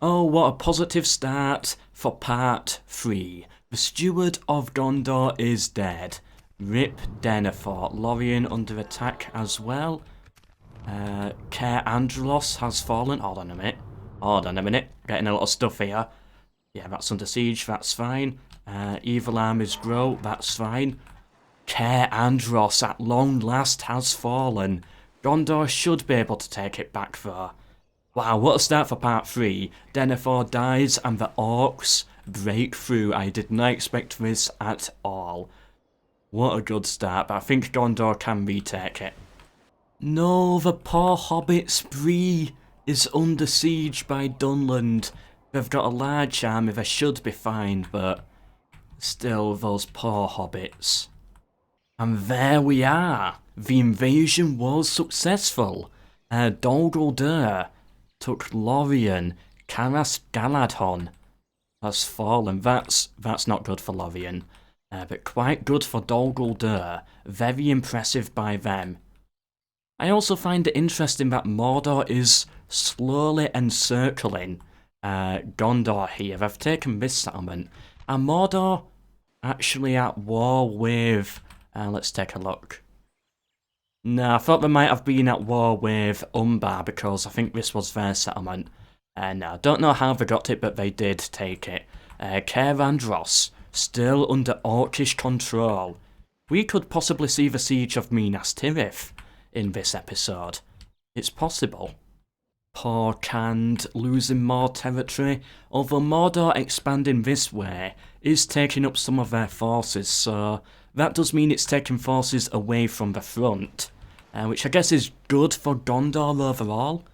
Oh, what a positive start for part 3. The Steward of Gondor is dead. Rip Denethor. Lorien under attack as well. Caer Andros has fallen. Hold on a minute. Getting a lot of stuff here. Yeah, that's under siege, that's fine. Evil Armies grow, that's fine. Caer Andros at long last has fallen. Gondor should be able to take it back though. Wow, what a start for part 3. Denethor dies and the orcs break through. I did not expect this at all. What a good start, but I think Gondor can retake it. No, the poor hobbits. Bree is under siege by Dunland. They've got a large army, they should be fine, but still, those poor hobbits. And there we are. The invasion was successful. Dol Guldur took Lorien. Caras Galadhon has fallen. That's not good for Lorien, but quite good for Dol Guldur. Very impressive by them. I also find it interesting that Mordor is slowly encircling Gondor here. They've taken this settlement. And Mordor actually at war with... let's take a look. No, I thought they might have been at war with Umbar because I think this was their settlement. No, don't know how they got it, but they did take it. Caer Andros, still under Orcish control. We could possibly see the siege of Minas Tirith in this episode. It's possible. Poor Khand losing more territory, although Mordor expanding this way is taking up some of their forces, so that does mean it's taking forces away from the front, which I guess is good for Gondor overall,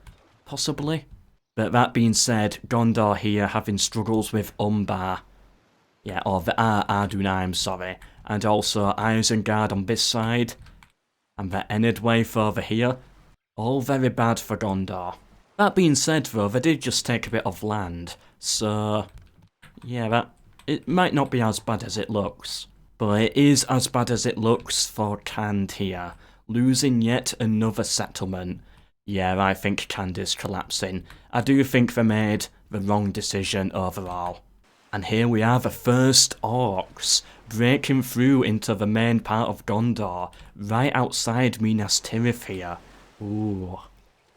possibly. But that being said, Gondor here having struggles with Umbar, or the Ardunaim, sorry, and also Isengard on this side, and the Enedwaith over here, all very bad for Gondor. That being said though, they did just take a bit of land, so yeah, it might not be as bad as it looks. But it is as bad as it looks for Khand here, losing yet another settlement. Yeah, I think Khand is collapsing. I do think they made the wrong decision overall. And here we are, the first orcs breaking through into the main part of Gondor, right outside Minas Tirith here. Ooh.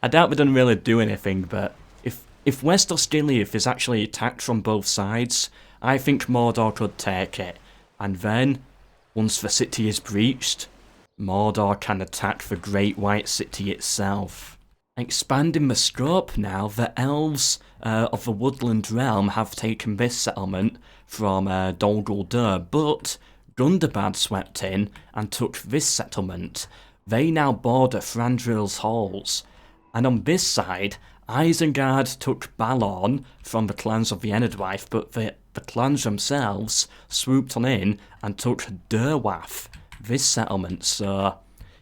I doubt they didn't really do anything, but if West Osgiliath is actually attacked from both sides, I think Mordor could take it. And then, once the city is breached, Mordor can attack the Great White City itself. Expanding the scope now, the elves of the Woodland Realm have taken this settlement from Dol Guldur, but Gundabad swept in and took this settlement. They now border Thranduil's halls. And on this side, Isengard took Balorn from the clans of the Enedwaith, but the clans themselves swooped on in and took Derwath, this settlement. So,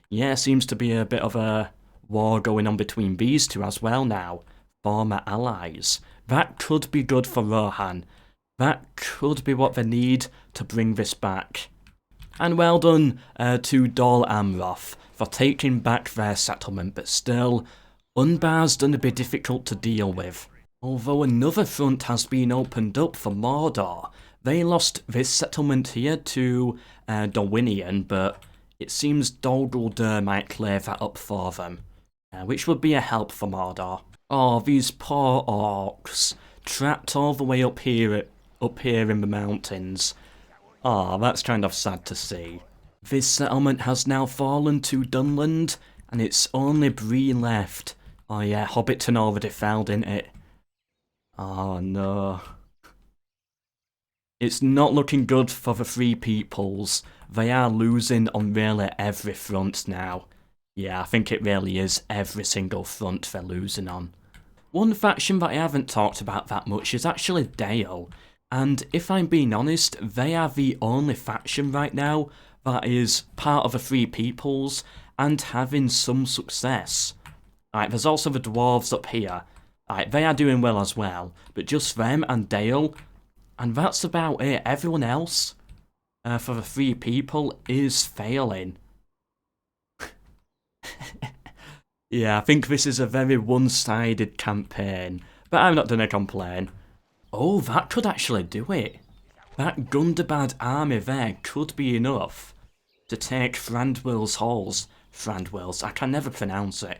yeah, seems to be a bit of a war going on between these two as well now. Former allies. That could be good for Rohan. That could be what they need to bring this back. And well done to Dol Amroth for taking back their settlement, but still, Umbar's done a bit difficult to deal with. Although another front has been opened up for Mordor. They lost this settlement here to Dorwinion, but it seems Dol Guldur might clear that up for them, which would be a help for Mordor. Oh, these poor orcs, trapped all the way up here in the mountains. Oh, that's kind of sad to see. This settlement has now fallen to Dunland, and it's only Bree left. Oh yeah, Hobbiton already fell, didn't it? Oh no. It's not looking good for the Free Peoples. They are losing on really every front now. Yeah, I think it really is every single front they're losing on. One faction that I haven't talked about that much is actually Dale. And if I'm being honest, they are the only faction right now that is part of the Free Peoples and having some success. Right, there's also the dwarves up here. Right, they are doing well as well, but just them and Dale, and that's about it. Everyone else for the Free People is failing. Yeah, I think this is a very one-sided campaign. But I'm not gonna complain. Oh, that could actually do it. That Gundabad army there could be enough to take Thranduil's halls. Thranduil's, I can never pronounce it.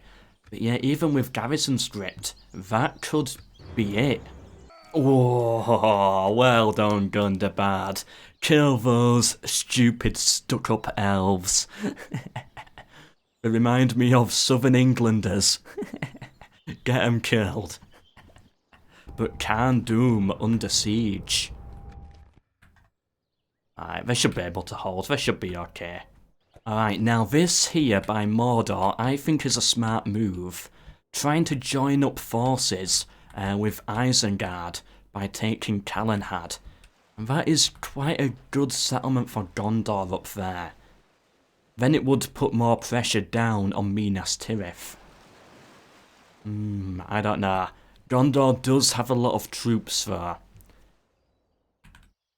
But yeah, even with garrison script, that could be it. Oh, well done, Gundabad. Kill those stupid stuck-up elves. They remind me of Southern Englanders. Get them killed. But Khan Doom under siege. Alright, they should be able to hold. They should be okay. Alright, now this here by Mordor I think is a smart move. Trying to join up forces with Isengard by taking Calenhad. And that is quite a good settlement for Gondor up there. Then it would put more pressure down on Minas Tirith. I don't know. Gondor does have a lot of troops there.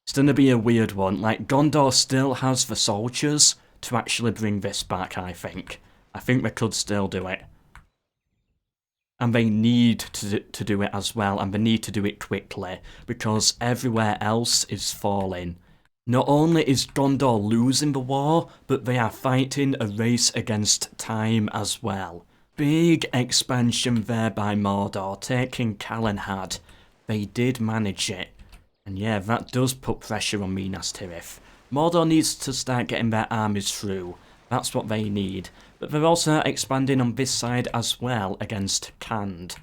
It's gonna be a weird one. Like, Gondor still has the soldiers to actually bring this back, I think. I think they could still do it. And they need to do it as well, and they need to do it quickly, because everywhere else is falling. Not only is Gondor losing the war, but they are fighting a race against time as well. Big expansion there by Mordor, taking Calenhad. They did manage it. And yeah, that does put pressure on Minas Tirith. Mordor needs to start getting their armies through. That's what they need. But they're also expanding on this side as well against Khand,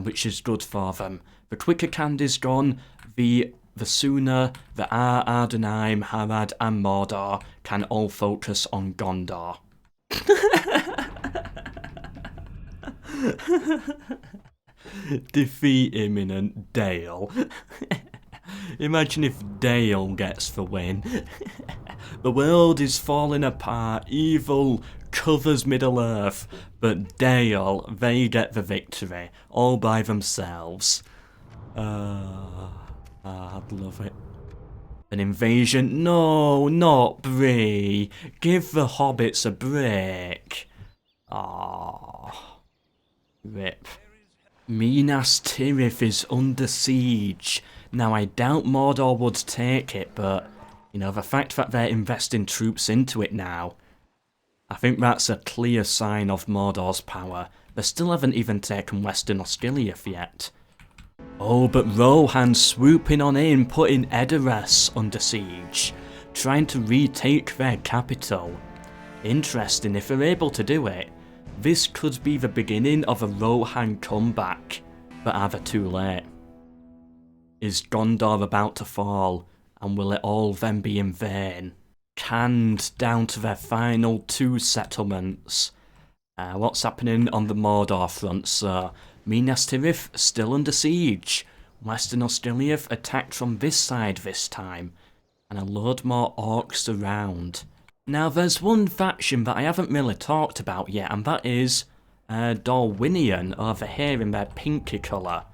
which is good for them. The quicker Khand is gone, the sooner the Ardenheim, Harad and Mordor can all focus on Gondor. Defeat imminent, Dale. Imagine if Dale gets the win. The world is falling apart, evil covers Middle-earth, but Dale, they get the victory, all by themselves. I'd love it. An invasion? No, not Bree. Give the hobbits a break. Rip. Minas Tirith is under siege. Now, I doubt Mordor would take it, but, you know, the fact that they're investing troops into it now, I think that's a clear sign of Mordor's power. They still haven't even taken Western Osgiliath yet. Oh, but Rohan swooping on in, putting Edoras under siege, trying to retake their capital. Interesting, if they're able to do it, this could be the beginning of a Rohan comeback. But are they too late? Is Gondor about to fall, and will it all then be in vain? Canned down to their final 2 settlements. What's happening on the Mordor front, sir? Minas Tirith still under siege. Western Osgiliath attacked from this side this time. And a load more orcs around. Now there's one faction that I haven't really talked about yet, and that is Dorwinion over here in their pinky colour.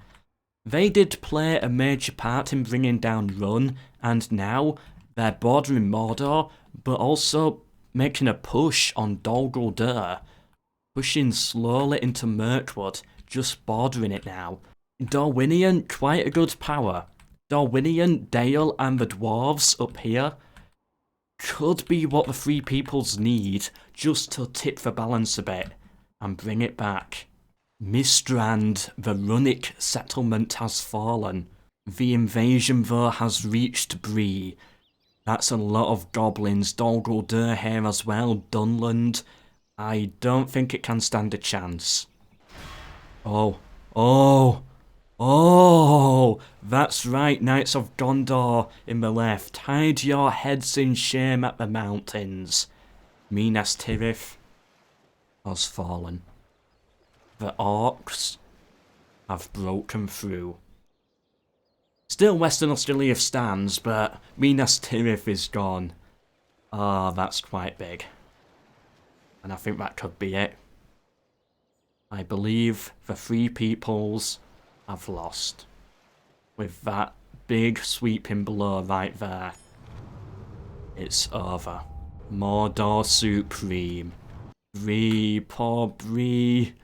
They did play a major part in bringing down Run, and now they're bordering Mordor, but also making a push on Dol Guldur, pushing slowly into Mirkwood, just bordering it now. Dorwinion, quite a good power. Dorwinion, Dale and the dwarves up here could be what the Free Peoples need, just to tip the balance a bit and bring it back. Mistrand, the Runic settlement has fallen. The invasion though has reached Bree. That's a lot of goblins, Dol Guldur here as well, Dunland. I don't think it can stand a chance. Oh, that's right, Knights of Gondor in the left. Hide your heads in shame at the mountains. Minas Tirith has fallen. The orcs have broken through. Still Western Osgiliath stands, but Minas Tirith is gone. That's quite big. And I think that could be it. I believe the Free Peoples have lost. With that big sweeping blow right there. It's over. Mordor Supreme. Bree, poor Bree.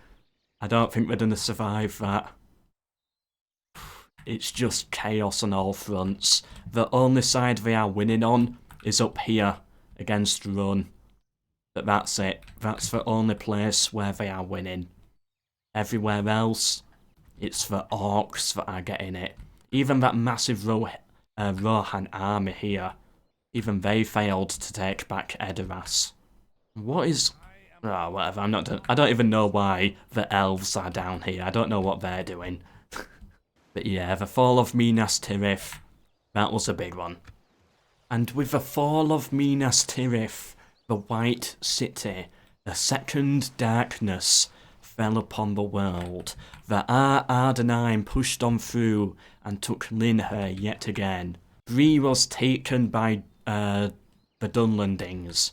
I don't think they're gonna survive that. It's just chaos on all fronts. The only side they are winning on is up here against Run. But that's it. That's the only place where they are winning. Everywhere else, it's the Orcs that are getting it. Even that massive Rohan army here, even they failed to take back Edoras. What is... Oh, whatever, I don't even know why the elves are down here. I don't know what they're doing. But yeah, the fall of Minas Tirith, that was a big one. And with the fall of Minas Tirith, the White City, the second darkness fell upon the world. The Ardenheim pushed on through and took Linher yet again. Bree was taken by the Dunlandings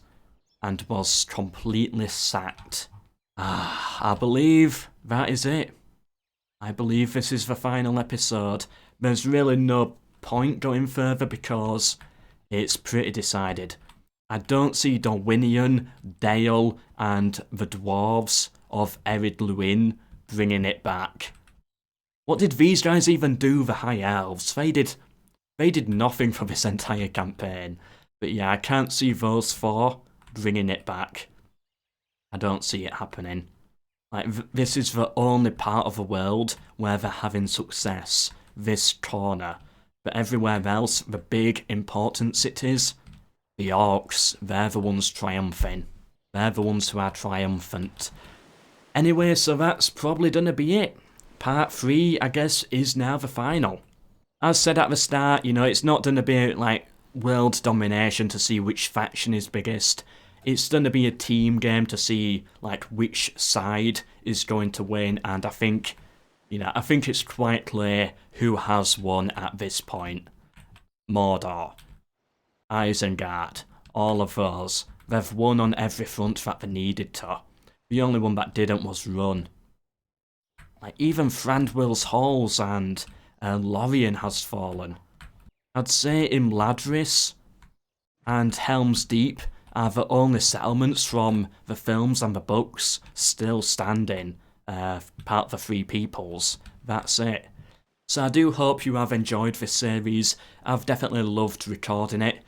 and was completely sacked. I believe that is it. I believe this is the final episode. There's really no point going further because it's pretty decided. I don't see Dorwinion, Dale, and the dwarves of Ered Luin bringing it back. What did these guys even do, the High Elves? They did nothing for this entire campaign. But yeah, I can't see those four bringing it back. I don't see it happening. Like, this is the only part of the world where they're having success. This corner. But everywhere else, the big, important cities, the Orcs, they're the ones triumphing. They're the ones who are triumphant. Anyway, so that's probably gonna be it. Part 3, I guess, is now the final. As said at the start, you know, it's not gonna be, like, world domination to see which faction is biggest. It's going to be a team game to see, like, which side is going to win, and I think it's quite clear who has won at this point. Mordor, Isengard, all of those. They've won on every front that they needed to. The only one that didn't was Run. Like, even Thranduil's Halls and Lorien has fallen. I'd say Imladris and Helm's Deep are the only settlements from the films and the books still standing, part of the Three Peoples. That's it. So I do hope you have enjoyed this series. I've definitely loved recording it.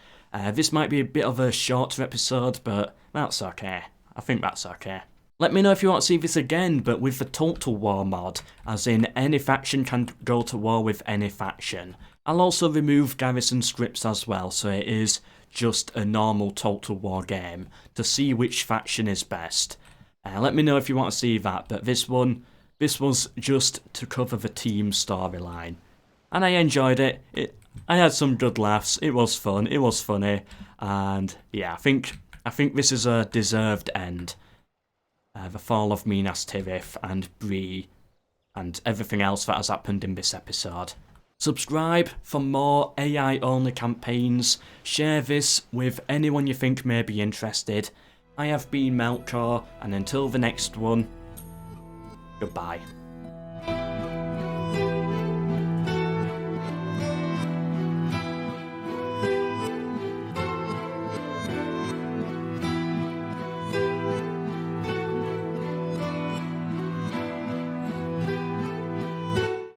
This might be a bit of a shorter episode, but that's okay. I think that's okay. Let me know if you want to see this again, but with the Total War mod, as in any faction can go to war with any faction. I'll also remove garrison scripts as well, so it is just a normal Total War game to see which faction is best. Let me know if you want to see that, but this was just to cover the team storyline. And I enjoyed it. I had some good laughs, it was fun, it was funny, and yeah, I think this is a deserved end. The fall of Minas Tirith and Bree, and everything else that has happened in this episode. Subscribe for more AI-only campaigns. Share this with anyone you think may be interested. I have been MELKOR, and until the next one, goodbye.